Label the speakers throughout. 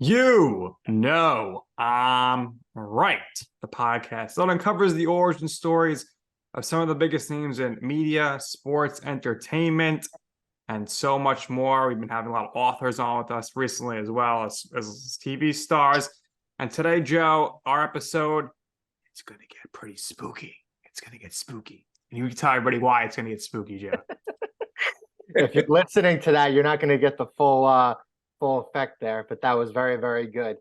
Speaker 1: You know, I'm right. The podcast that uncovers the origin stories of some of the biggest names in media, sports, entertainment, and so much more. We've been having a lot of authors on with us recently, as well as TV stars. And today, Joe, our episode, it's going to get pretty spooky. It's going to get spooky. And you can tell everybody why it's going to get spooky, Joe.
Speaker 2: If you're listening to that, you're not going to get the full effect there, but that was very, very good.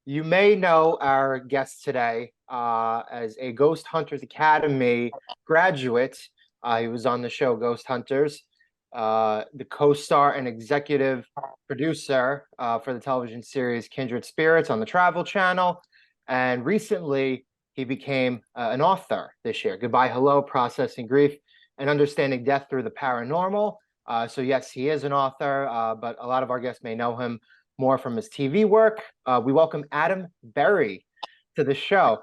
Speaker 2: You may know our guest today as a Ghost Hunters Academy graduate. He was on the show Ghost Hunters, the co-star and executive producer for the television series Kindred Spirits on the Travel Channel. And recently, he became an author this year. Goodbye, Hello, Processing Grief and Understanding Death Through the Paranormal. So yes, he is an author, but a lot of our guests may know him more from his TV work. We welcome Adam Berry to the show.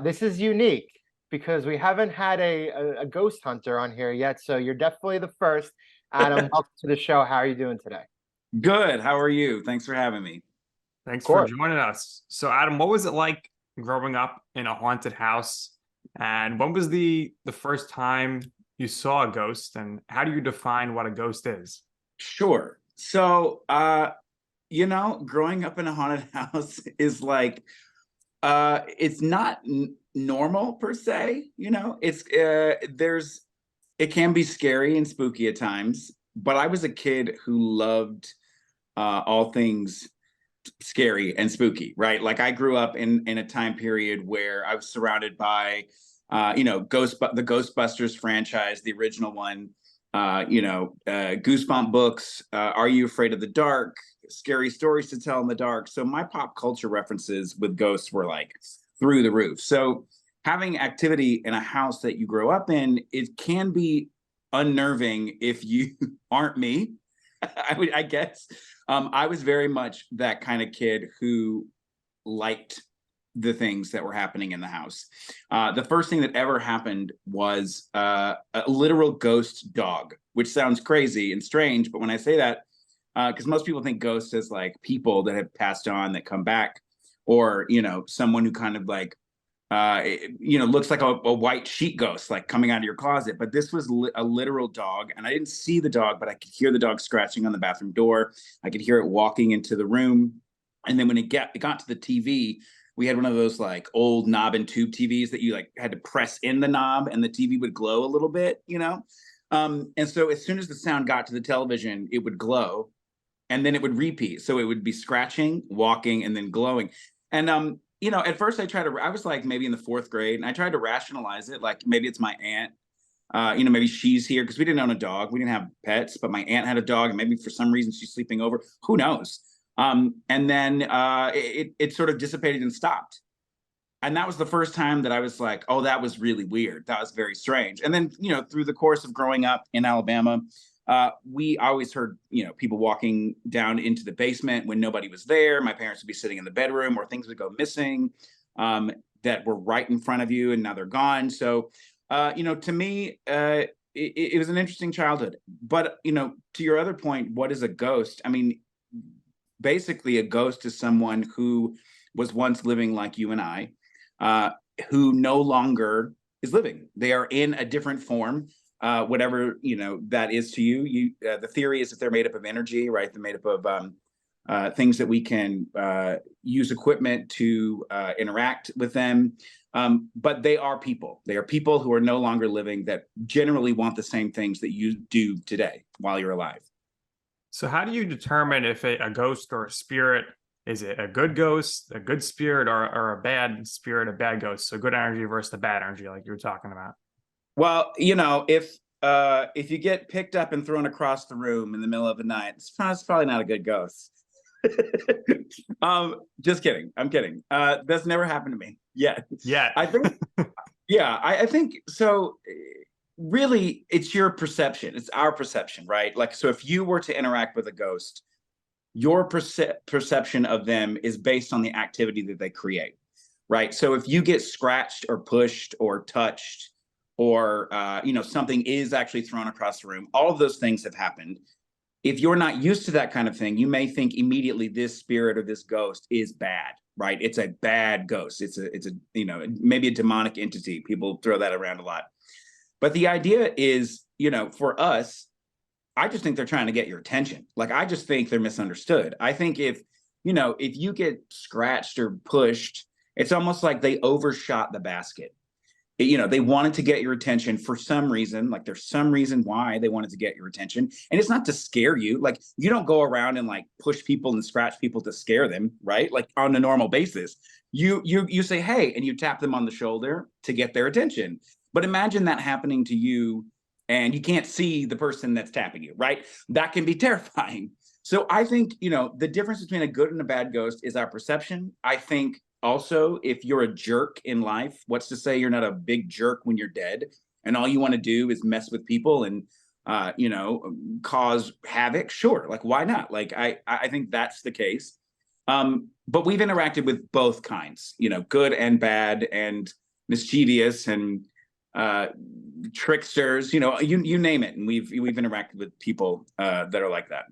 Speaker 2: This is unique because we haven't had a ghost hunter on here yet, so you're definitely the first. Adam, welcome to the show. How are you doing today?
Speaker 3: Good. How are you? Thanks for having me.
Speaker 1: Thanks for joining us. So, Adam, what was it like growing up in a haunted house? And when was the first time you saw a ghost, and how do you define what a ghost is?
Speaker 3: Sure. So, growing up in a haunted house is like, it's not normal per se. It can be scary and spooky at times, but I was a kid who loved all things scary and spooky, right? Like I grew up in a time period where I was surrounded by the Ghostbusters franchise, the original one, Goosebump books, Are You Afraid of the Dark, Scary Stories to Tell in the Dark. So my pop culture references with ghosts were like through the roof. So having activity in a house that you grow up in, it can be unnerving if you aren't me. I guess. I was very much that kind of kid who liked the things that were happening in the house. The first thing that ever happened was a literal ghost dog, which sounds crazy and strange. But when I say that, because most people think ghosts as like people that have passed on that come back, or, someone who kind of like, looks like a white sheet ghost, like coming out of your closet. But this was a literal dog. And I didn't see the dog, but I could hear the dog scratching on the bathroom door. I could hear it walking into the room. And then when it got to the TV, we had one of those like old knob and tube TVs that you like had to press in the knob and the TV would glow a little bit, And so as soon as the sound got to the television, it would glow and then it would repeat. So it would be scratching, walking, and then glowing. And, at first I was like maybe in the fourth grade and I tried to rationalize it. Like maybe it's my aunt, maybe she's here because we didn't own a dog. We didn't have pets, but my aunt had a dog and maybe for some reason she's sleeping over. Who knows? And then it sort of dissipated and stopped. And that was the first time that I was like, oh, that was really weird. That was very strange. And then, through the course of growing up in Alabama, we always heard, people walking down into the basement when nobody was there. My parents would be sitting in the bedroom or things would go missing that were right in front of you and now they're gone. So, to me, it was an interesting childhood. But, to your other point, what is a ghost? I mean, basically a ghost is someone who was once living like you and I, who no longer is living. They are in a different form, whatever, that is to you. The theory is that they're made up of energy, right? They're made up of things that we can use equipment to interact with them. But they are people. They are people who are no longer living that generally want the same things that you do today while you're alive.
Speaker 1: So how do you determine if a ghost or a spirit, is it a good ghost, a good spirit, or a bad spirit, a bad ghost? So good energy versus the bad energy, like you were talking about.
Speaker 3: Well, if you get picked up and thrown across the room in the middle of the night, it's probably not a good ghost. Just kidding. I'm kidding. That's never happened to me yet.
Speaker 1: Yeah.
Speaker 3: I think, I think so. Really, it's your perception. It's our perception, right? Like, so if you were to interact with a ghost, your perception of them is based on the activity that they create, right? So if you get scratched or pushed or touched or something is actually thrown across the room. All of those things have happened. If you're not used to that kind of thing, you may think immediately this spirit or this ghost is bad, right? It's a bad ghost. It's a maybe a demonic entity. People throw that around a lot. But the idea is, for us, I just think they're trying to get your attention. Like, I just think they're misunderstood. I think if you get scratched or pushed, it's almost like they overshot the basket. They wanted to get your attention for some reason. Like, there's some reason why they wanted to get your attention. And it's not to scare you. Like, you don't go around and like push people and scratch people to scare them, right? Like, on a normal basis, you say, hey, and you tap them on the shoulder to get their attention. But imagine that happening to you and you can't see the person that's tapping you, right? That can be terrifying. So I think, the difference between a good and a bad ghost is our perception. I think also, if you're a jerk in life, what's to say you're not a big jerk when you're dead and all you want to do is mess with people and, cause havoc? Sure. Like, why not? Like, I think that's the case. But we've interacted with both kinds, good and bad and mischievous and tricksters, you name it. And we've interacted with people that are like that.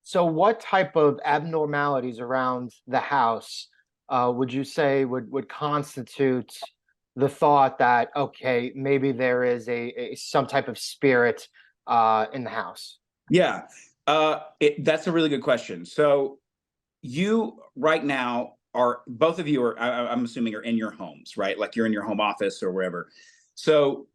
Speaker 2: So what type of abnormalities around the house would you say would constitute the thought that, okay, maybe there is some type of spirit in the house?
Speaker 3: Yeah, that's a really good question. So you right now both of you I'm assuming are in your homes, right? Like, you're in your home office or wherever. So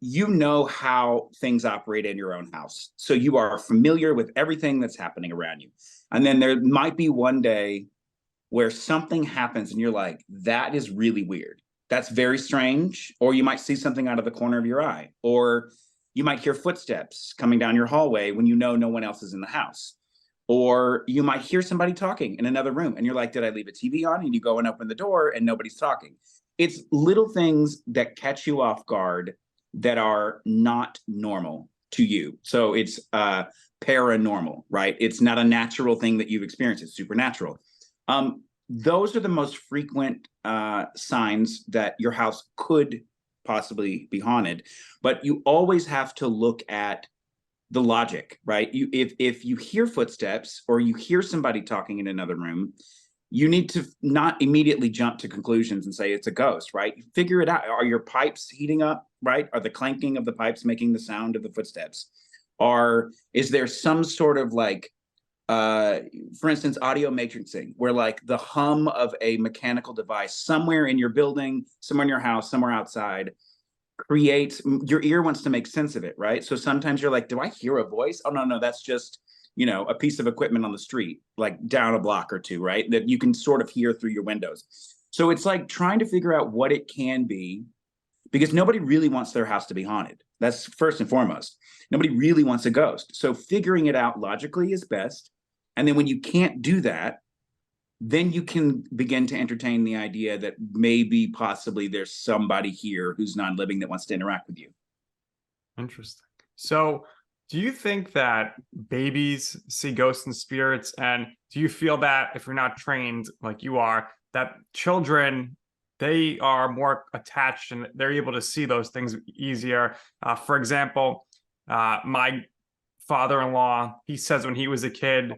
Speaker 3: how things operate in your own house. So you are familiar with everything that's happening around you. And then there might be one day where something happens and you're like, that is really weird. That's very strange. Or you might see something out of the corner of your eye, or you might hear footsteps coming down your hallway when no one else is in the house. Or you might hear somebody talking in another room and you're like, did I leave a TV on? And you go and open the door and nobody's talking. It's little things that catch you off guard that are not normal to you. So it's paranormal, right? It's not a natural thing that you've experienced. It's supernatural. Those are the most frequent signs that your house could possibly be haunted. But you always have to look at the logic, right? If you hear footsteps or you hear somebody talking in another room, you need to not immediately jump to conclusions and say it's a ghost, right? Figure it out. Are your pipes heating up, right? Are the clanking of the pipes making the sound of the footsteps? Is there some sort of like, for instance, audio matrixing, where like the hum of a mechanical device somewhere in your building, somewhere in your house, somewhere outside creates, your ear wants to make sense of it, right? So sometimes you're like, do I hear a voice? Oh, no, that's just, a piece of equipment on the street, like down a block or two, right? That you can sort of hear through your windows. So it's like trying to figure out what it can be, because nobody really wants their house to be haunted. That's first and foremost. Nobody really wants a ghost. So figuring it out logically is best. And then when you can't do that, then you can begin to entertain the idea that maybe possibly there's somebody here who's non-living that wants to interact with you.
Speaker 1: Interesting. So do you think that babies see ghosts and spirits? And do you feel that if you're not trained like you are, that children, they are more attached and they're able to see those things easier? For example, my father-in-law, he says when he was a kid,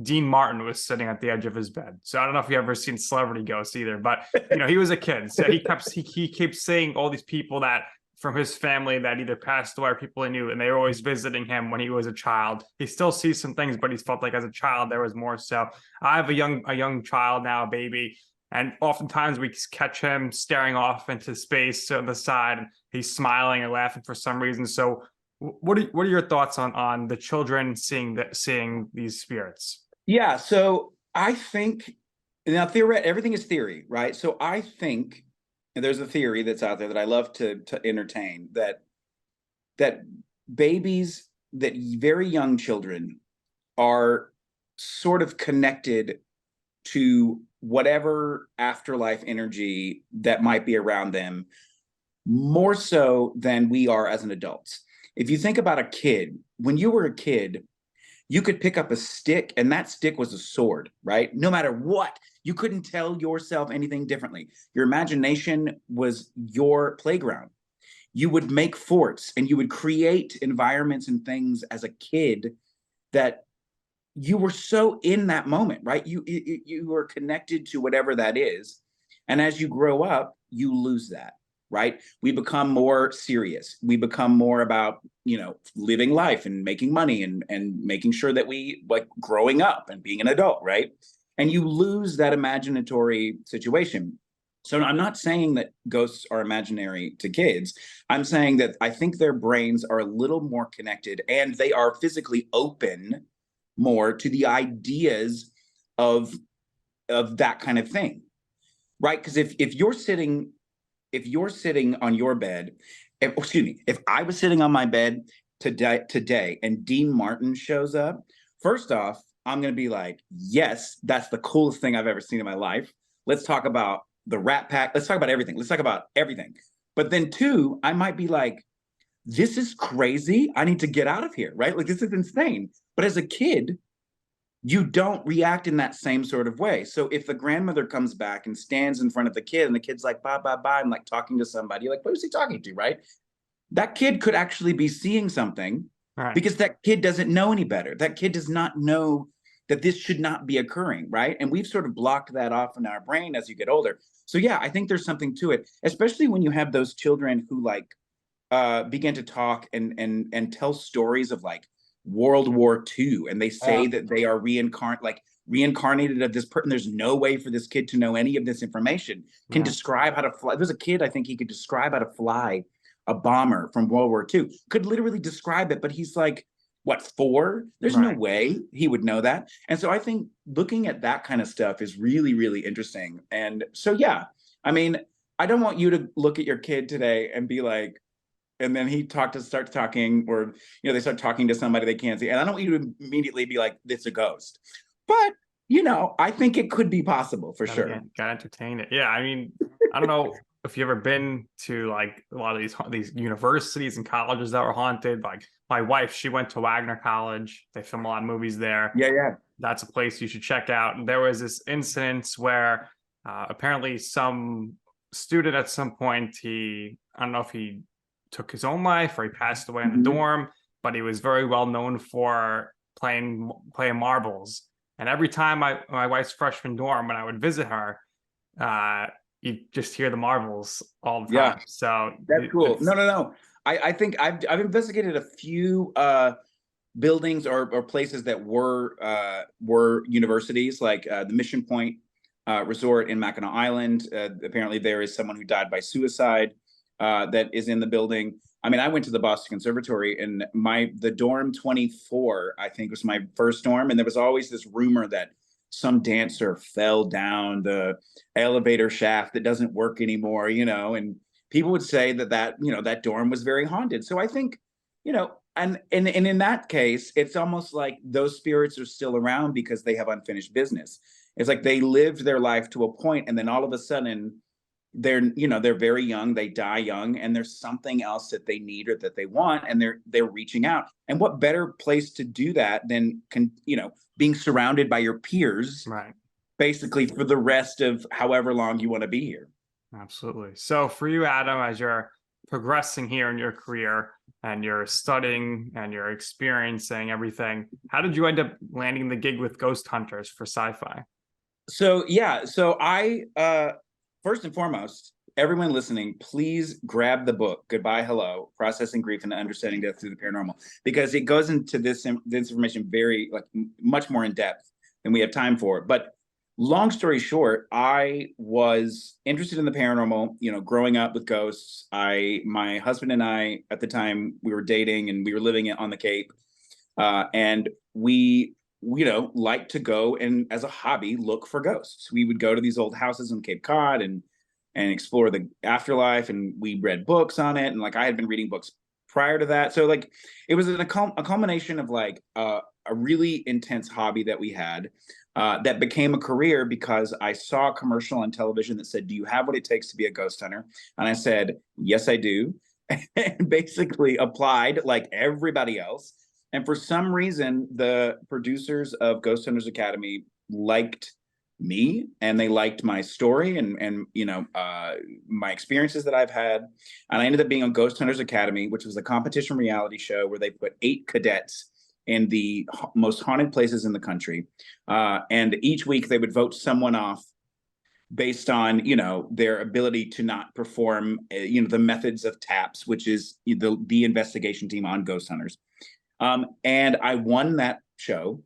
Speaker 1: Dean Martin was sitting at the edge of his bed. So I don't know if you ever seen Celebrity Ghosts either, but he was a kid. So he kept seeing all these people that from his family that either passed away or people he knew, and they were always visiting him when he was a child. He still sees some things, but he's felt like as a child there was more. So I have a young child now, a baby, and oftentimes we catch him staring off into space on the side, and he's smiling and laughing for some reason. So what are your thoughts on the children seeing these spirits?
Speaker 3: Yeah, so I think now everything is theory, right? So I think, and there's a theory that's out there that I love to entertain, that babies, that very young children are sort of connected to whatever afterlife energy that might be around them, more so than we are as an adult. If you think about a kid, when you were a kid, you could pick up a stick and that stick was a sword, right? No matter what, you couldn't tell yourself anything differently. Your imagination was your playground. you would make forts and you would create environments and things as a kid that you were so in that moment, right? You were connected to whatever that is. And as you grow up, you lose that, right? We become more serious. We become more about, living life and making money and making sure that we like growing up and being an adult, right? And you lose that imaginatory situation. So I'm not saying that ghosts are imaginary to kids. I'm saying that I think their brains are a little more connected and they are physically open more to the ideas of that kind of thing, right? Because if you're sitting on your bed, if I was sitting on my bed today and Dean Martin shows up, first off, I'm gonna be like, yes, that's the coolest thing I've ever seen in my life. Let's talk about the Rat Pack. Let's talk about everything. Let's talk about everything. But then two, I might be like, this is crazy. I need to get out of here, right? Like, this is insane. But as a kid, you don't react in that same sort of way. So if the grandmother comes back and stands in front of the kid and the kid's like, bye, bye, bye, I'm like talking to somebody, like, what was he talking to, right? That kid could actually be seeing something because that kid doesn't know any better. That kid does not know that this should not be occurring, right? And we've sort of blocked that off in our brain as you get older. So yeah, I think there's something to it, especially when you have those children who like begin to talk and tell stories of like World War II, and they say that they are reincarnated of this person. There's no way for this kid to know any of this information. Can describe how to fly. There's a kid, I think he could describe how to fly a bomber from World War II. Could literally describe it, but he's like, what, 4? There's no way he would know that. And so I think looking at that kind of stuff is really, really interesting. And so, yeah, I mean, I don't want you to look at your kid today and be like, and then he starts talking, or they start talking to somebody they can't see. And I don't want you to immediately be like, it's a ghost. But I think it could be possible for sure.
Speaker 1: Again, gotta entertain it. Yeah, I mean, I don't know if you've ever been to like a lot of these universities and colleges that were haunted. Like my wife, she went to Wagner College. They film a lot of movies there.
Speaker 3: Yeah.
Speaker 1: That's a place you should check out. And there was this incident where apparently some student at some point, I don't know if he took his own life or he passed away in the dorm, but he was very well known for playing marbles. And every time my wife's freshman dorm, when I would visit her, you just hear the marbles all the time.
Speaker 3: Yeah.
Speaker 1: So
Speaker 3: that's cool. No. I think I've investigated a few buildings or places that were universities, like the Mission Point Resort in Mackinac Island. Apparently there is someone who died by suicide that is in the building. I mean, I went to the Boston Conservatory, and the dorm 24, I think, was my first dorm. And there was always this rumor that some dancer fell down the elevator shaft that doesn't work anymore, and people would say that dorm was very haunted. So I think, and in that case, it's almost like those spirits are still around because they have unfinished business. It's like they lived their life to a point, and then all of a sudden they're very young, they die young, and there's something else that they need or that they want, and they're reaching out. And what better place to do that than being surrounded by your peers, basically for the rest of however long you want to be here.
Speaker 1: Absolutely. So for you, Adam, as you're progressing here in your career and you're studying and you're experiencing everything, how did you end up landing the gig with Ghost Hunters for SyFy?
Speaker 3: So I first and foremost, everyone listening, please grab the book, Goodbye, Hello, Processing Grief and Understanding Death Through the Paranormal, because it goes into this information very, much more in depth than we have time for. But long story short, I was interested in the paranormal, growing up with ghosts. My husband and I, at the time, we were dating and we were living on the Cape. And we like to go and, as a hobby, look for ghosts. We would go to these old houses on Cape Cod and explore the afterlife, and we read books on it. And I had been reading books prior to that, so it was a culmination of a really intense hobby that we had that became a career because I saw a commercial on television that said, "Do you have what it takes to be a ghost hunter?" And I said, "Yes, I do," and basically applied like everybody else. And for some reason, the producers of Ghost Hunters Academy liked me, and they liked my story and my experiences that I've had. And I ended up being on Ghost Hunters Academy, which was a competition reality show where they put 8 cadets in the most haunted places in the country, and each week they would vote someone off based on their ability to not perform the methods of TAPS, which is the investigation team on Ghost Hunters. And I won that show,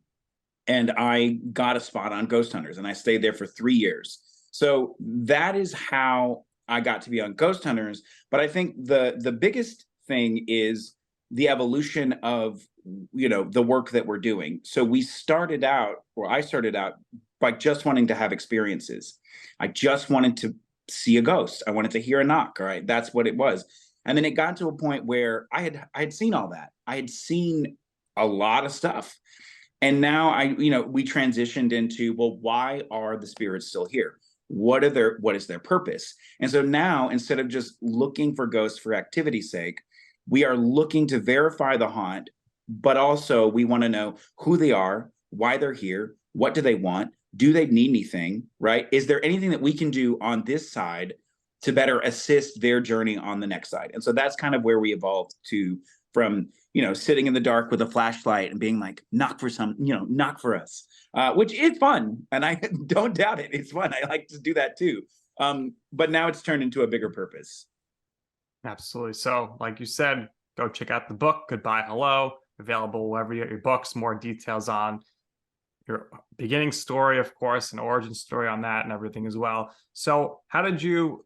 Speaker 3: and I got a spot on Ghost Hunters, and I stayed there for 3 years. So that is how I got to be on Ghost Hunters. But I think the biggest thing is the evolution of the work that we're doing. So I started out by just wanting to have experiences. I just wanted to see a ghost. I wanted to hear a knock. All right, that's what it was. And then it got to a point where I had seen all that. I had seen a lot of stuff. And now we transitioned into, well, why are the spirits still here? What is their purpose? And so now, instead of just looking for ghosts for activity's sake, we are looking to verify the haunt, but also we want to know who they are, why they're here, what do they want, do they need anything, right? Is there anything that we can do on this side to better assist their journey on the next side? And so that's kind of where we evolved from sitting in the dark with a flashlight and being like, knock for us, which is fun. And I don't doubt it. It's fun. I like to do that too. But now it's turned into a bigger purpose.
Speaker 1: Absolutely. So, like you said, go check out the book, Goodbye Hello, available wherever you get your books, more details on your beginning story, of course, an origin story on that and everything as well. So how did you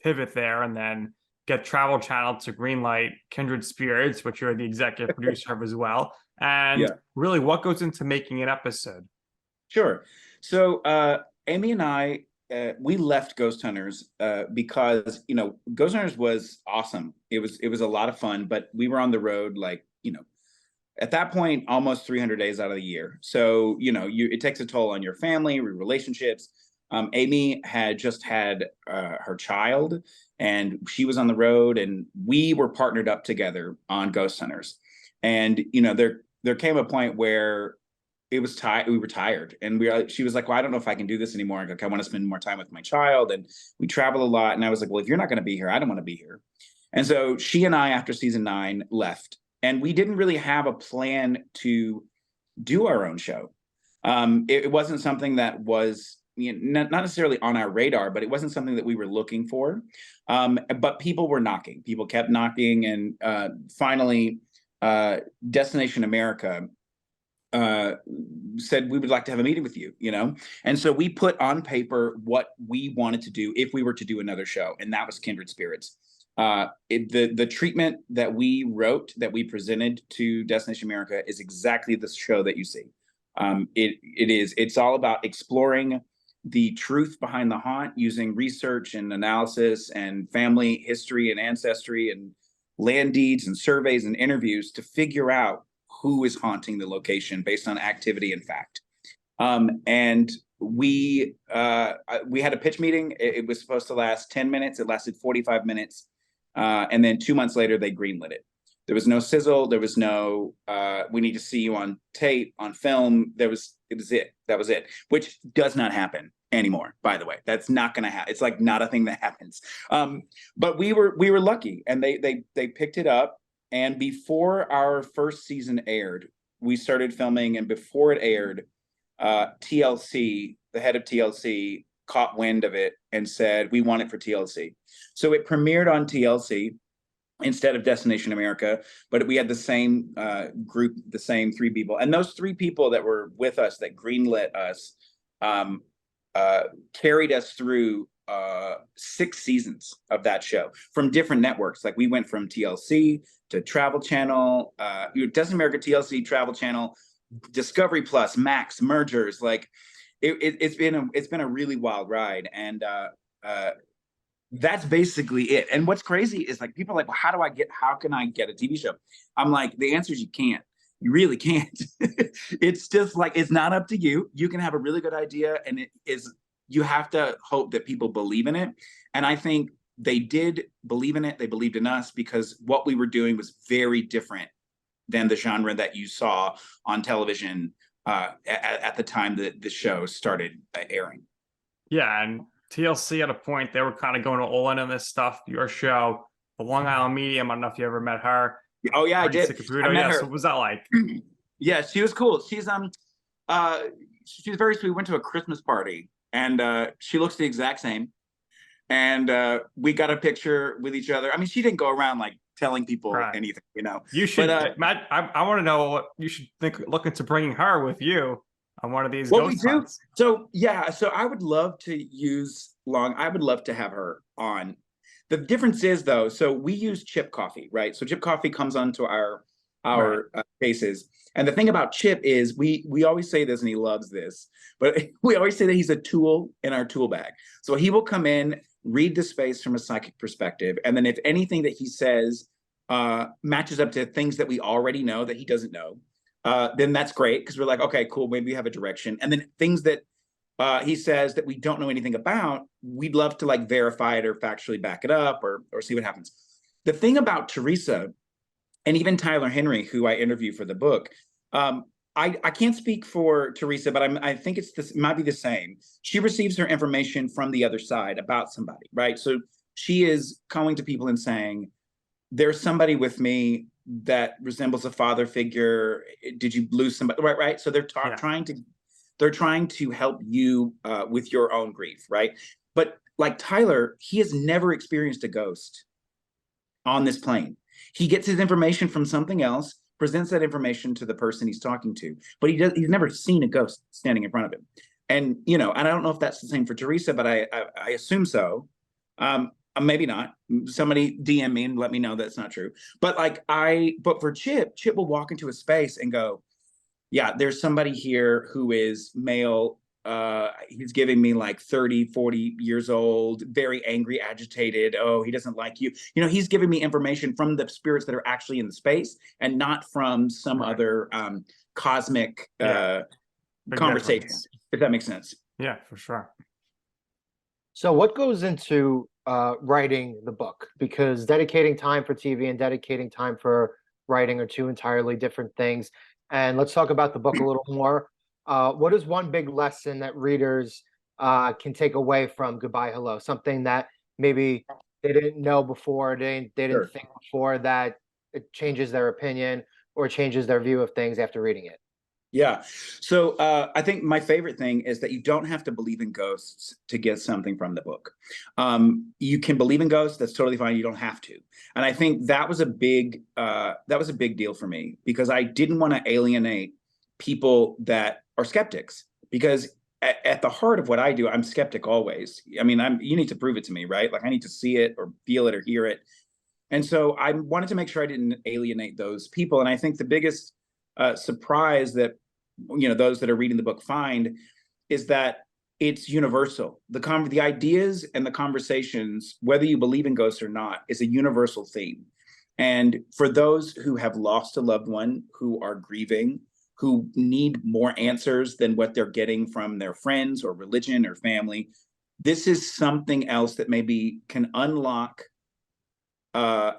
Speaker 1: pivot there and then get Travel Channel to greenlight Kindred Spirits, which you're the executive producer of as well? And really, what goes into making an episode?
Speaker 3: Sure. So Amy and I, we left Ghost Hunters because Ghost Hunters was awesome. It was a lot of fun, but we were on the road at that point almost 300 days out of the year. So it takes a toll on your family, your relationships. Amy had just had her child, and she was on the road, and we were partnered up together on Ghost Hunters. And there came a point where it was we were tired, and she was like, well, I don't know if I can do this anymore. I want to spend more time with my child, and we travel a lot. And I was like, well, if you're not going to be here, I don't want to be here. And so she and I, after season 9, left, and we didn't really have a plan to do our own show. It wasn't something that was not necessarily on our radar, but it wasn't something that we were looking for. But people were knocking. People kept knocking, and finally, Destination America said, we would like to have a meeting with you, And so we put on paper what we wanted to do if we were to do another show, and that was Kindred Spirits. The treatment that we wrote, that we presented to Destination America, is exactly the show that you see. It's all about exploring the truth behind the haunt using research and analysis and family history and ancestry and land deeds and surveys and interviews to figure out who is haunting the location based on activity and fact. And we had a pitch meeting. It was supposed to last 10 minutes. It lasted 45 minutes. And then 2 months later, they greenlit it. There was no sizzle. There was no, we need to see you on tape, on film. That was it, which does not happen anymore, by the way. That's not going to happen. It's like not a thing that happens. But we were lucky, and they picked it up. And before our first season aired, we started filming, and before it aired, TLC, the head of TLC, caught wind of it and said, we want it for TLC. So it premiered on TLC instead of Destination America, but we had the same group, the same 3 people. And those 3 people that were with us, that greenlit us, carried us through 6 seasons of that show from different networks. Like we went from TLC to Travel Channel, Destination America, TLC, Travel Channel, Discovery Plus, Max, mergers. Like it's been a really wild ride, and that's basically it. And what's crazy is, like, people are like, well, how can I get a TV show? I'm like, the answer is you can't. You really can't. It's just like, it's not up to you. You can have a really good idea, and you have to hope that people believe in it. And I think they did believe in it. They believed in us because what we were doing was very different than the genre that you saw on television at the time that the show started airing.
Speaker 1: Yeah, and TLC at a point they were kind of going all in on this stuff. Your show, the Long Island Medium. I don't know if you ever met her.
Speaker 3: Oh yeah, I did. I met her.
Speaker 1: So what was that like?
Speaker 3: Yeah, she was cool. She's very sweet. We went to a Christmas party, and she looks the exact same. And we got a picture with each other. I mean, she didn't go around like telling people anything, you know.
Speaker 1: You should,
Speaker 3: but,
Speaker 1: Matt. I want to know what you should look into bringing her with you on one of these.
Speaker 3: What
Speaker 1: ghost
Speaker 3: we do?
Speaker 1: hunts.
Speaker 3: So yeah, so I would love to use Long. I would love to have her on. The difference is though, so we use Chip Coffee, right? So Chip Coffee comes onto our cases, and the thing about Chip is we always say this, and he loves this, but we always say that he's a tool in our tool bag. So he will come in, read the space from a psychic perspective, and then if anything that he says matches up to things that we already know that he doesn't know, then that's great, because we're like, okay, cool, maybe we have a direction. And then things that he says that we don't know anything about, we'd love to like verify it or factually back it up or see what happens. The thing about Teresa and even Tyler Henry, who I interview for the book, I can't speak for Teresa, but I think it might be the same. She receives her information from the other side about somebody, right? So she is going to people and saying, there's somebody with me that resembles a father figure. Did you lose somebody? Right. So they're trying to help you with your own grief, right? But like Tyler, he has never experienced a ghost on this plane. He gets his information from something else, presents that information to the person he's talking to, but he's never seen a ghost standing in front of him. And, you know, and I don't know if that's the same for Teresa, but I assume so. Maybe not. Somebody DM me and let me know that's not true. But but for Chip will walk into a space and go, yeah, there's somebody here who is male. He's giving me like 30, 40 years old, very angry, agitated. Oh, he doesn't like you. You know, he's giving me information from the spirits that are actually in the space and not from some other cosmic conversation, if that makes sense.
Speaker 1: Yeah, for sure.
Speaker 2: So what goes into writing the book? Because dedicating time for TV and dedicating time for writing are two entirely different things. And let's talk about the book a little more. What is one big lesson that readers can take away from Goodbye Hello? Something that maybe they didn't know before, they didn't think before, that it changes their opinion or changes their view of things after reading it.
Speaker 3: Yeah. So I think my favorite thing is that you don't have to believe in ghosts to get something from the book. You can believe in ghosts. That's totally fine. You don't have to. And I think that was a big deal for me, because I didn't want to alienate people that are skeptics, because at the heart of what I do, I'm skeptic always. I mean, you need to prove it to me, right? Like I need to see it or feel it or hear it. And so I wanted to make sure I didn't alienate those people. And I think the biggest surprise that, you know, those that are reading the book find is that it's universal. The ideas and the conversations, whether you believe in ghosts or not, is a universal theme. And for those who have lost a loved one, who are grieving, who need more answers than what they're getting from their friends or religion or family, this is something else that maybe can unlock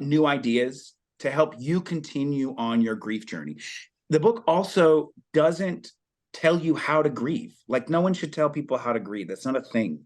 Speaker 3: new ideas to help you continue on your grief journey. The book also doesn't tell you how to grieve. Like, no one should tell people how to grieve. That's not a thing.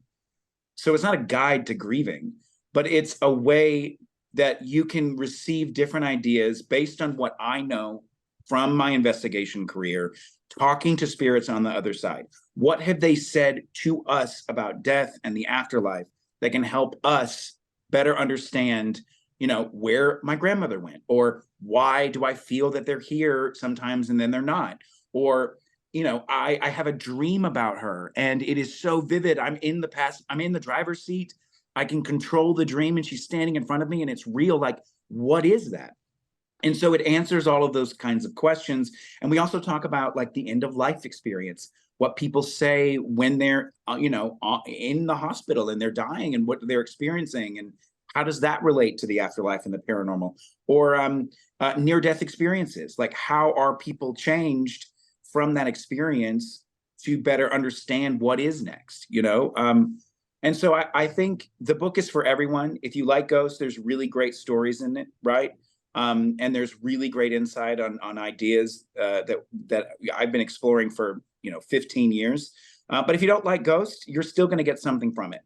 Speaker 3: So it's not a guide to grieving, but it's a way that you can receive different ideas based on what I know from my investigation career, talking to spirits on the other side. What have they said to us about death and the afterlife that can help us better understand, you know, where my grandmother went, or why do I feel that they're here sometimes and then they're not? Or, you know, I have a dream about her and it is so vivid. I'm in the driver's seat. I can control the dream and she's standing in front of me and it's real. Like, what is that? And so it answers all of those kinds of questions. And we also talk about like the end of life experience, what people say when they're, you know, in the hospital and they're dying and what they're experiencing, and how does that relate to the afterlife and the paranormal, or near-death experiences? Like, how are people changed from that experience to better understand what is next, you know? And so I think the book is for everyone. If you like ghosts, there's really great stories in it, right? And there's really great insight on ideas that I've been exploring for 15 years. But if you don't like ghosts, you're still going to get something from it.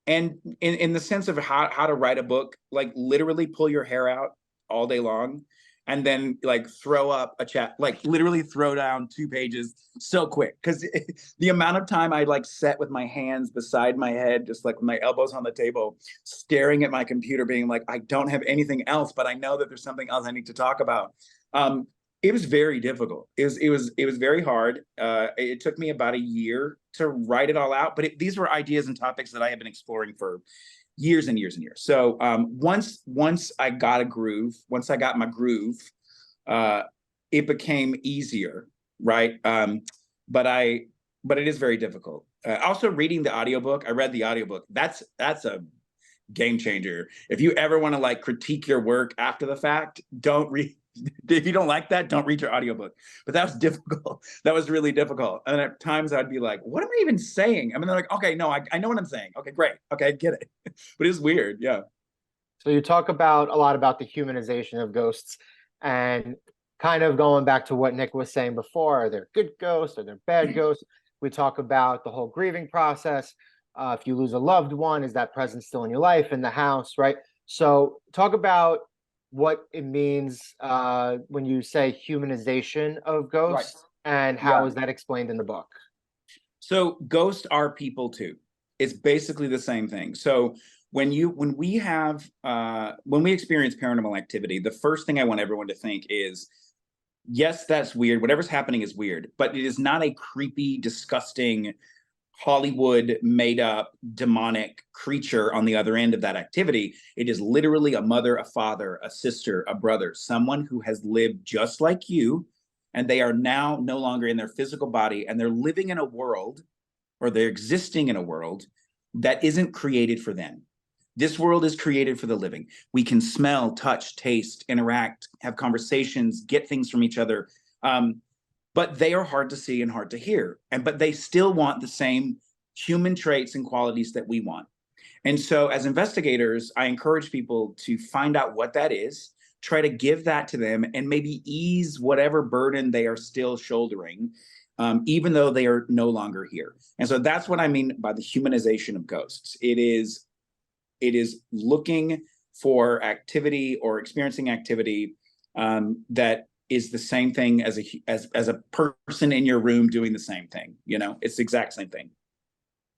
Speaker 3: And in the sense of how to write a book, like literally pull your hair out all day long, and then like throw up a chat, like literally throw down 2 pages so quick. Because the amount of time I like sat with my hands beside my head, just like with my elbows on the table, staring at my computer, being like, I don't have anything else, but I know that there's something else I need to talk about. It was very difficult. It was very hard. It took me about a year to write it all out, but these were ideas and topics that I have been exploring for years and years and years. So once I got a groove, once I got my groove, it became easier, right? But it is very difficult. Also reading the audiobook, I read the audiobook. That's a game changer. If you ever want to like critique your work after the fact, don't read. If you don't like that, don't read your audiobook. But that was difficult. That was really difficult. And at times I'd be like, what am I even saying? I mean, they're like, okay, no, I know what I'm saying. Okay, great. Okay, I get it. But it's weird. Yeah.
Speaker 2: So you talk about a lot about the humanization of ghosts, and kind of going back to what Nick was saying before, are there good ghosts? Are there bad ghosts? We talk about the whole grieving process. If you lose a loved one, is that presence still in your life, in the house, right? So talk about what it means when you say humanization of ghosts, and how is that explained in the book?
Speaker 3: So ghosts are people too. It's basically the same thing. So when we experience paranormal activity, the first thing I want everyone to think is, yes, that's weird. Whatever's happening is weird, but it is not a creepy, disgusting, Hollywood made up demonic creature on the other end of that activity. It is literally a mother, a father, a sister, a brother, someone who has lived just like you, and they are now no longer in their physical body, and they're living in a world, or they're existing in a world that isn't created for them. This world is created for the living. We can smell, touch, taste, interact, have conversations, get things from each other. But they are hard to see and hard to hear. But they still want the same human traits and qualities that we want. And so as investigators, I encourage people to find out what that is, try to give that to them, and maybe ease whatever burden they are still shouldering, even though they are no longer here. And so that's what I mean by the humanization of ghosts. It is looking for activity or experiencing activity that is the same thing as a person in your room doing the same thing. It's the exact same thing.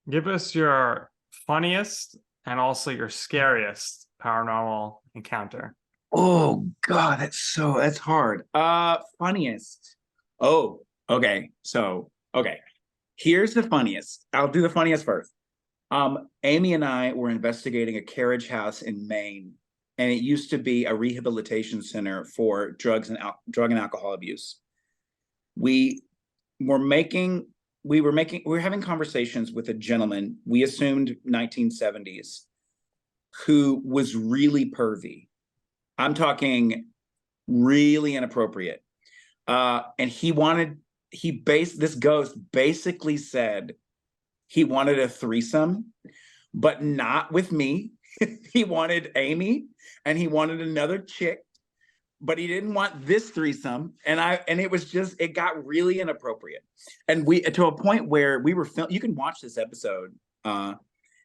Speaker 1: Give us your funniest and also your scariest paranormal encounter.
Speaker 3: Oh God, that's hard. Funniest. Oh, okay. So, okay. Here's the funniest. I'll do the funniest first. Amy and I were investigating a carriage house in Maine, and it used to be a rehabilitation center for drug and alcohol abuse. We were having conversations with a gentleman, we assumed 1970s, who was really pervy. I'm talking really inappropriate. And this ghost basically said he wanted a threesome, but not with me. He wanted Amy, and he wanted another chick, but he didn't want this threesome. And it got really inappropriate. And to a point where we were you can watch this episode,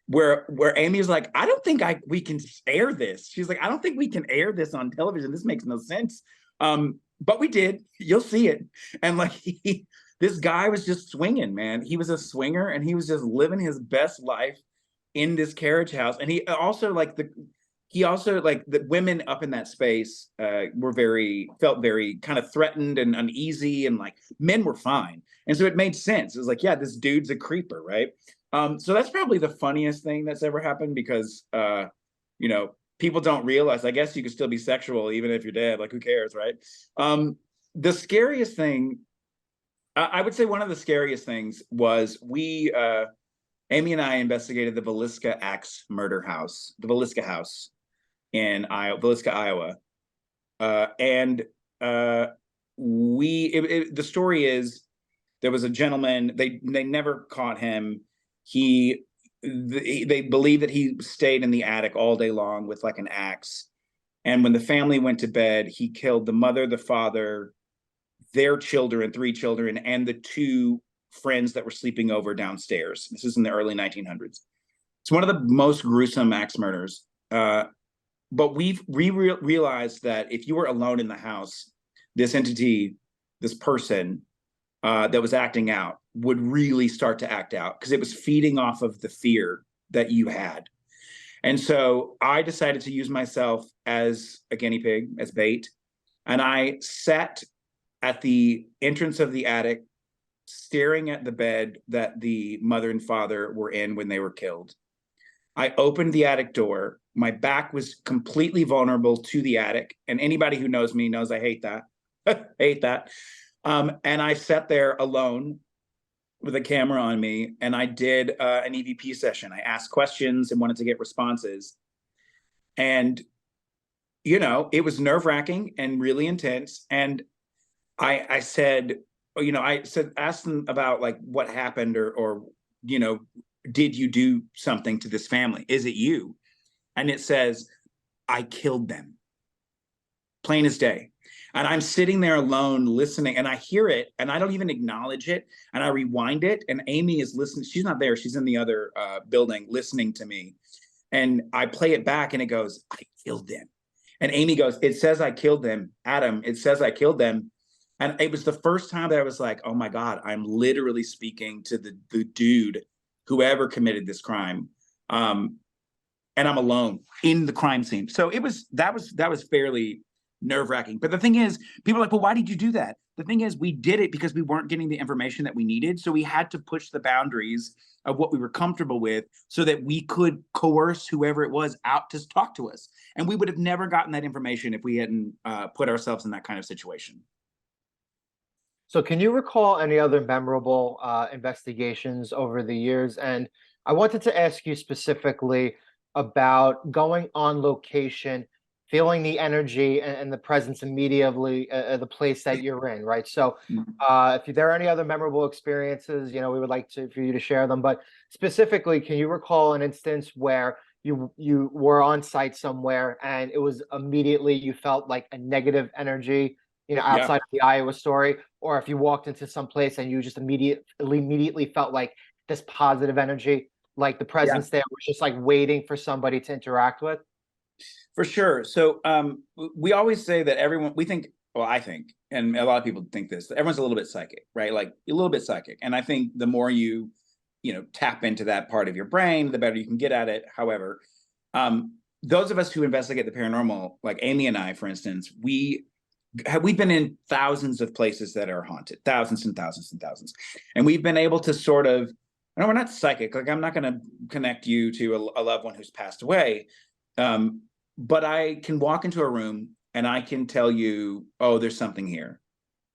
Speaker 3: where Amy's like, I don't think we can air this. She's like, I don't think we can air this on television. This makes no sense. But we did. You'll see it. And like this guy was just swinging, man. He was a swinger, and he was just living his best life in this carriage house. And he also the women up in that space felt very kind of threatened and uneasy, and like men were fine. And so it made sense. It was like, yeah, this dude's a creeper, right? So that's probably the funniest thing that's ever happened, because people don't realize, I guess you can still be sexual even if you're dead. Like, who cares, right? The scariest thing, I would say one of the scariest things was Amy and I investigated the Villisca Axe murder house, the Villisca house in Villisca, Iowa. The story is, there was a gentleman, they never caught him. They believe that he stayed in the attic all day long with like an axe. And when the family went to bed, he killed the mother, the father, their children, 3 children, and the 2 friends that were sleeping over downstairs. This is in the early 1900s. It's one of the most gruesome axe murders. But we realized that if you were alone in the house, this entity, this person that was acting out would really start to act out because it was feeding off of the fear that you had. And so I decided to use myself as a guinea pig, as bait. And I sat at the entrance of the attic, staring at the bed that the mother and father were in when they were killed. I opened the attic door. My back was completely vulnerable to the attic. And anybody who knows me knows I hate that. Hate that. And I sat there alone with a camera on me, and I did an EVP session. I asked questions and wanted to get responses. And, you know, it was nerve-wracking and really intense. And I said, you know, asked them about like what happened or, you know, did you do something to this family? Is it you? And it says, I killed them. Plain as day. And I'm sitting there alone listening, and I hear it, and I don't even acknowledge it. And I rewind it, and Amy is listening. She's not there. She's in the other building listening to me. And I play it back, and it goes, I killed them. And Amy goes, it says I killed them. Adam, it says I killed them. And it was the first time that I was like, oh my God, I'm literally speaking to the dude, whoever committed this crime. And I'm alone in the crime scene. So that was fairly nerve-wracking. But the thing is, people are like, well, why did you do that? The thing is, we did it because we weren't getting the information that we needed. So we had to push the boundaries of what we were comfortable with so that we could coerce whoever it was out to talk to us. And we would have never gotten that information if we hadn't put ourselves in that kind of situation.
Speaker 2: So can you recall any other memorable investigations over the years? And I wanted to ask you specifically about going on location, feeling the energy and the presence immediately of the place that you're in, right? So if there are any other memorable experiences, you know, we would like for you to share them. But specifically, can you recall an instance where you were on site somewhere and it was immediately you felt like a negative energy, you know, outside of the Iowa story, or if you walked into some place and you just immediately felt like this positive energy, like the presence there was just like waiting for somebody to interact with?
Speaker 3: For sure. So we always say that I think, and a lot of people think this, that everyone's a little bit psychic, right? Like a little bit psychic. And I think the more you tap into that part of your brain, the better you can get at it. However, those of us who investigate the paranormal, like Amy and I, for instance, we've been in thousands of places that are haunted, thousands and thousands and thousands. And we've been able to sort of, no, we're not psychic. Like I'm not going to connect you to a loved one who's passed away. But I can walk into a room and I can tell you, oh, there's something here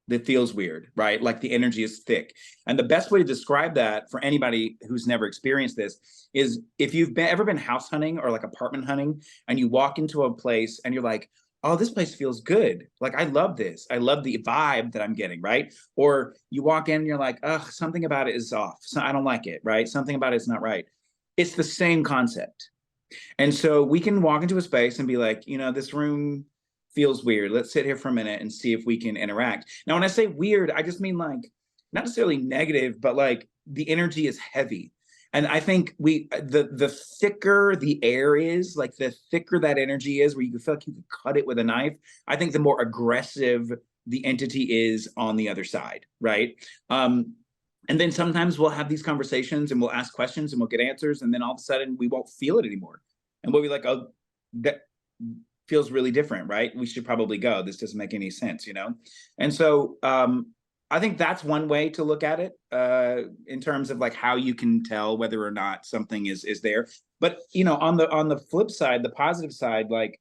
Speaker 3: that feels weird, right? Like the energy is thick. And the best way to describe that for anybody who's never experienced this is if you've ever been house hunting or like apartment hunting and you walk into a place and you're like, oh, this place feels good. Like, I love this. I love the vibe that I'm getting, right? Or you walk in and you're like, oh, something about it is off. So I don't like it, right? Something about it's not right. It's the same concept. And so we can walk into a space and be like, this room feels weird. Let's sit here for a minute and see if we can interact. Now, when I say weird, I just mean like, not necessarily negative, but like the energy is heavy. And I think the thicker the air is, like the thicker that energy is, where you feel like you could cut it with a knife, I think the more aggressive the entity is on the other side, right? And then sometimes we'll have these conversations and we'll ask questions and we'll get answers, and then all of a sudden we won't feel it anymore. And we'll be like, oh, that feels really different, right? We should probably go. This doesn't make any sense, And so I think that's one way to look at it in terms of like how you can tell whether or not something is there. But on the flip side, the positive side, like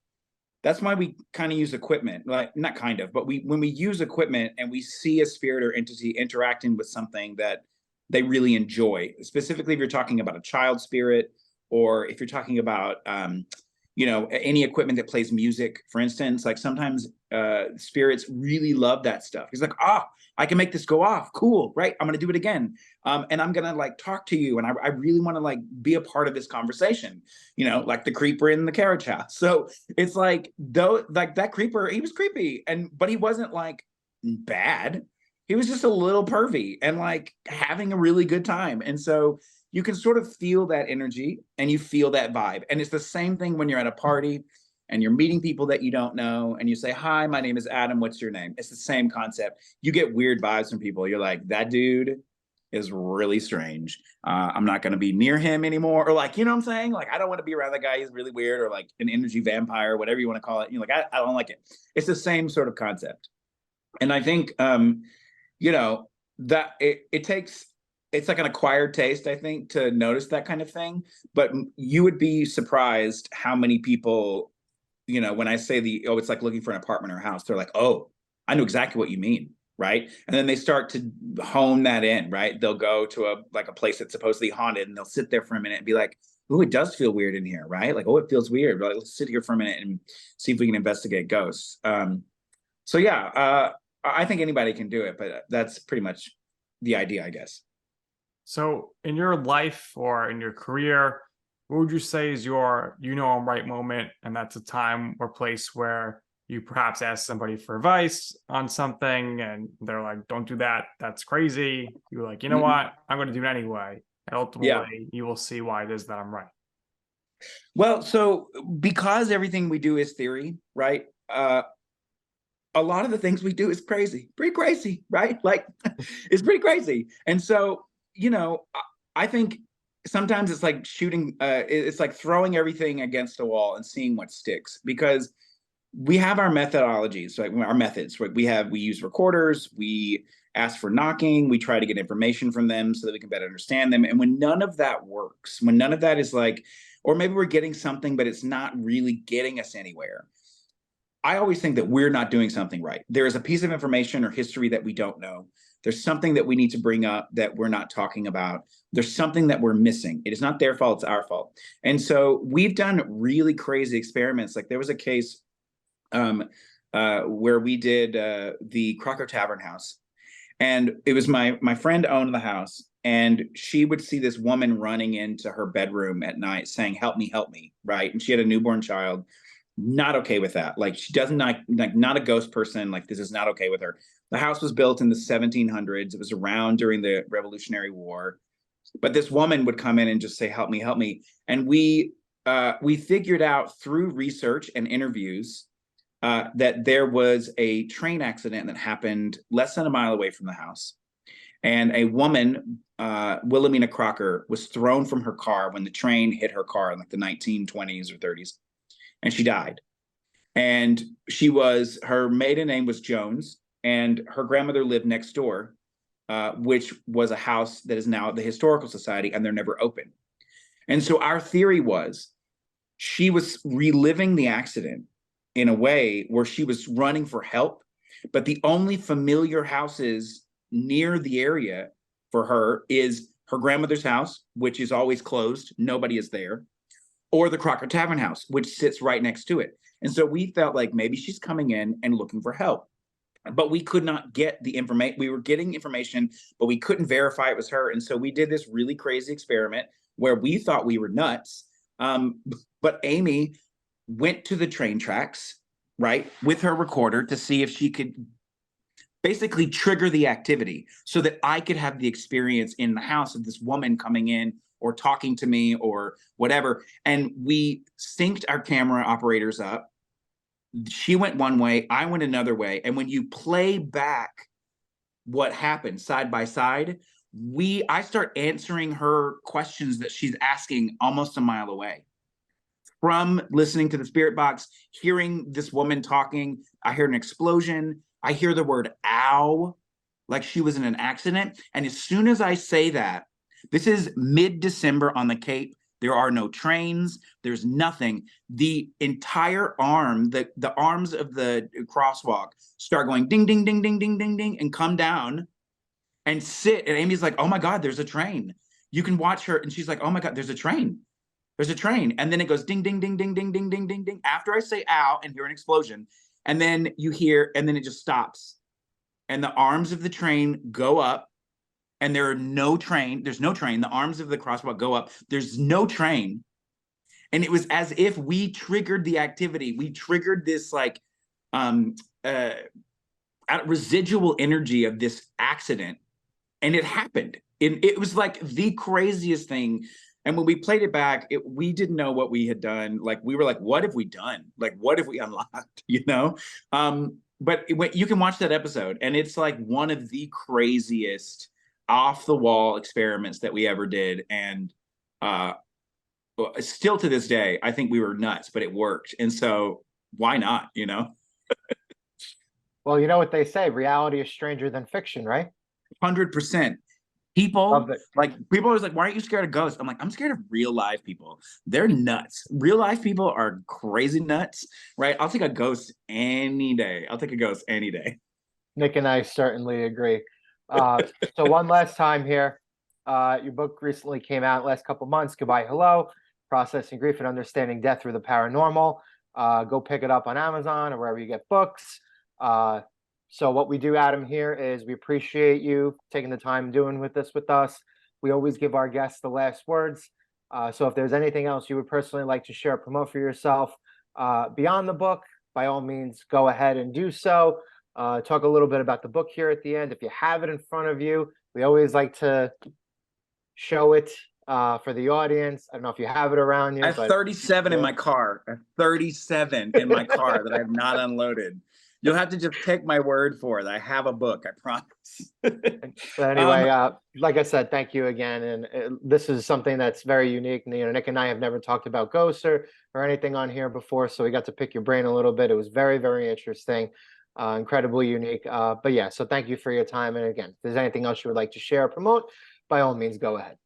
Speaker 3: that's why we kind of use equipment, like not kind of, but when we use equipment and we see a spirit or entity interacting with something that they really enjoy, specifically if you're talking about a child spirit, or if you're talking about any equipment that plays music, for instance, like sometimes spirits really love that stuff. He's like, I can make this go off. Cool, right? I'm gonna do it again. And I'm gonna like talk to you. And I really want to like be a part of this conversation, like the creeper in the carriage house. So it's like, though, like that creeper, he was creepy, but he wasn't like bad. He was just a little pervy and like having a really good time. And so you can sort of feel that energy and you feel that vibe. And it's the same thing when you're at a party and you're meeting people that you don't know and you say, hi, my name is Adam. What's your name? It's the same concept. You get weird vibes from people. You're like, that dude is really strange. I'm not going to be near him anymore. Or like, you know what I'm saying? Like, I don't want to be around that guy. He's really weird, or like an energy vampire, whatever you want to call it. You're like, I don't like it. It's the same sort of concept. And I think, that it takes, it's like an acquired taste, I think, to notice that kind of thing. But you would be surprised how many people, when I say it's like looking for an apartment or a house, they're like, oh, I know exactly what you mean, right? And then they start to hone that in, right? They'll go to a place that's supposedly haunted, and they'll sit there for a minute and be like, oh, it does feel weird in here, right? Like, oh, it feels weird. Like, let's sit here for a minute and see if we can investigate ghosts. So yeah, I think anybody can do it, but that's pretty much the idea, I guess.
Speaker 1: So in your life or in your career, what would you say is your I'm right moment? And that's a time or place where you perhaps ask somebody for advice on something and they're like, don't do that. That's crazy. You're like, you know what? I'm going to do it anyway. And ultimately, you will see why it is that I'm right.
Speaker 3: Well, so because everything we do is theory, right? A lot of the things we do is pretty crazy, right? Like it's pretty crazy. And so, I think sometimes it's like shooting, it's like throwing everything against a wall and seeing what sticks, because we have our methodologies, like our methods, right? We use recorders, we ask for knocking, we try to get information from them so that we can better understand them. And when none of that works, when none of that is like, or maybe we're getting something, but it's not really getting us anywhere, I always think that we're not doing something right. There is a piece of information or history that we don't know. There's something that we need to bring up that we're not talking about. There's something that we're missing. It is not their fault, it's our fault. And so we've done really crazy experiments. Like there was a case where we did the Crocker Tavern house. And it was my friend owned the house. And she would see this woman running into her bedroom at night saying, help me, right? And she had a newborn child. Not okay with that. Like she doesn't not a ghost person. Like this is not okay with her. The house was built in the 1700s. It was around during the Revolutionary War. But this woman would come in and just say, help me. And we figured out through research and interviews that there was a train accident that happened less than a mile away from the house. And a woman, Wilhelmina Crocker, was thrown from her car when the train hit her car in like the 1920s or 30s. And she died. And her maiden name was Jones, and her grandmother lived next door, which was a house that is now the Historical Society, and they're never open. And so our theory was she was reliving the accident in a way where she was running for help, but the only familiar houses near the area for her is her grandmother's house, which is always closed. Nobody is there. Or the Crocker Tavern house, which sits right next to it. And so we felt like maybe she's coming in and looking for help. But we could not get the information. We were getting information, but we couldn't verify it was her. And so we did this really crazy experiment where we thought we were nuts. But Amy went to the train tracks, right, with her recorder to see if she could basically trigger the activity so that I could have the experience in the house of this woman coming in or talking to me or whatever. And we synced our camera operators up. She went one way, I went another way. And when you play back what happened side by side, I start answering her questions that she's asking almost a mile away. From listening to the spirit box, hearing this woman talking, I hear an explosion. I hear the word ow, like she was in an accident. And as soon as I say that, this is mid-December on the Cape. There are no trains. There's nothing. The entire arm, the arms of the crosswalk start going ding, ding, ding, ding, ding, ding, ding, and come down and sit. And Amy's like, oh my God, there's a train. You can watch her. And she's like, oh my God, there's a train. There's a train. And then it goes ding, ding, ding, ding, ding, ding, ding, ding, ding. After I say ow and hear an explosion. And then you hear, and then it just stops. And the arms of the train go up, and there's no train. The arms of the crosswalk go up. There's no train. And it was as if we triggered the activity. We triggered this like residual energy of this accident. And it happened. It was like the craziest thing. And when we played it back, we didn't know what we had done. Like, we were like, what have we done? Like, what have we unlocked? You know? But you can watch that episode, and it's like one of the craziest off the wall experiments that we ever did. And still to this day, I think we were nuts, but it worked. And so why not, you know?
Speaker 2: Well, you know what they say, reality is stranger than fiction, right?
Speaker 3: 100%. People
Speaker 2: Love it.
Speaker 3: like, people are always like, why aren't you scared of ghosts? I'm like, I'm scared of real life people. They're nuts. Real life people are crazy nuts, right? I'll take a ghost any day.
Speaker 2: Nick and I certainly agree. So one last time here, your book recently came out last couple months, Goodbye Hello, Processing Grief and Understanding Death Through the Paranormal. Go pick it up on Amazon or wherever you get books. So what we do, Adam, here is we appreciate you taking the time doing with us. We always give our guests the last words. So if there's anything else you would personally like to share, promote for yourself beyond the book, by all means, go ahead and do so. Talk a little bit about the book here at the end. If you have it in front of you, we always like to show it for the audience. I don't know if you have it around you.
Speaker 3: I have 37 in my car. I have 37 in my car that I have not unloaded. You'll have to just take my word for it. I have a book, I promise.
Speaker 2: But anyway, like I said, thank you again. And this is something that's very unique. You know, Nick and I have never talked about ghosts or anything on here before, so we got to pick your brain a little bit. It was very, very interesting, incredibly unique. But yeah, so thank you for your time. And again, if there's anything else you would like to share or promote, by all means, go ahead.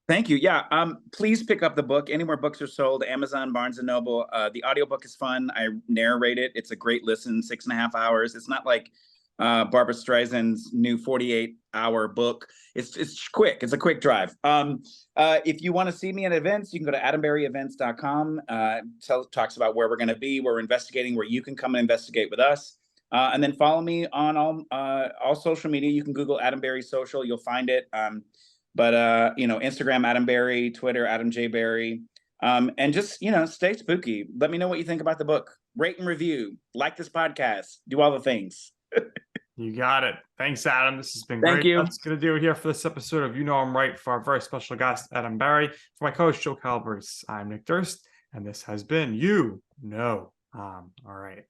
Speaker 3: Thank you. Yeah. Please pick up the book anywhere books are sold, Amazon, Barnes and Noble. The audiobook is fun. I narrate it. It's a great listen, 6.5 hours. It's not like Barbara Streisand's new 48-hour book. It's quick. It's a quick drive. If you want to see me at events, you can go to adamberryevents.com. Talks about where we're going to be, where we're investigating, where you can come and investigate with us. And then follow me on all social media. You can Google Adam Berry Social. You'll find it. But you know, Instagram, Adam Berry, Twitter, Adam J. Berry. And just, you know, stay spooky. Let me know what you think about the book. Rate and review. Like this podcast. Do all the things.
Speaker 1: You got it. Thanks, Adam. This has been
Speaker 3: Thank
Speaker 1: great.
Speaker 3: you.
Speaker 1: That's going to do it here for this episode of You Know I'm Right for our very special guest, Adam Berry. For my co-host, Joe Calabrese, I'm Nick Durst, and this has been You Know I'm Right.